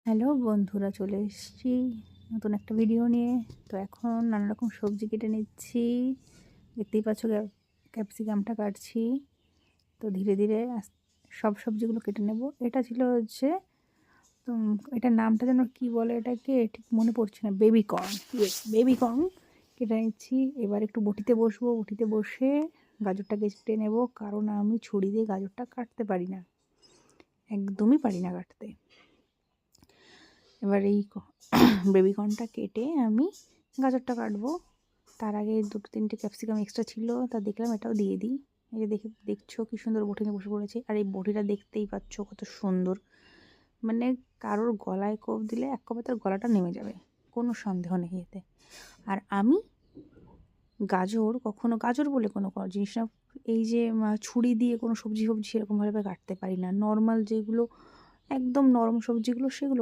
Hello বন্ধুরা, চলে এসেছি নতুন একটা ভিডিও নিয়ে। তো এখন নানা রকম সবজি কেটে নিচ্ছি। দেখতেই পাচ্ছ ক্যাপসিকামটা কাটছি। তো ধীরে ধীরে সব সবজিগুলো কেটে নেব। এটা ছিল হচ্ছে তো এটার নামটা যেন কি বলে, এটাকে ঠিক মনে পড়ছে না। বেবি কর্ন, বেবি কর্ন কেটে নিচ্ছি। এবার একটু বটিতে বসবো, বটিতে বসে গাজরটাকে কেটে নেব, কারণ আমি ছুরি দিয়ে গাজরটা কাটতে পারি না, একদমই পারি না কাটতে। এবার এই বেবিকর্নটা কেটে আমি গাজরটা কাটবো। তার আগে দুটো তিনটে ক্যাপসিকাম এক্সট্রা ছিল, তা দেখলাম এটাও দিয়ে দিই। এই যে দেখছো কি সুন্দর বটি নিয়ে বসে পড়েছে। আর এই বটিটা দেখতেই পাচ্ছ কত সুন্দর, মানে কারোর গলায় কোপ দিলে এক কোপে তার গলাটা নেমে যাবে, কোনো সন্দেহ নেই এতে। আর আমি গাজর বলে কোনো জিনিস না, এই যে ছুরি দিয়ে কোনো সবজি সেরকমভাবে কাটতে পারি না। নর্মাল যেগুলো একদম নরম সবজিগুলো সেগুলো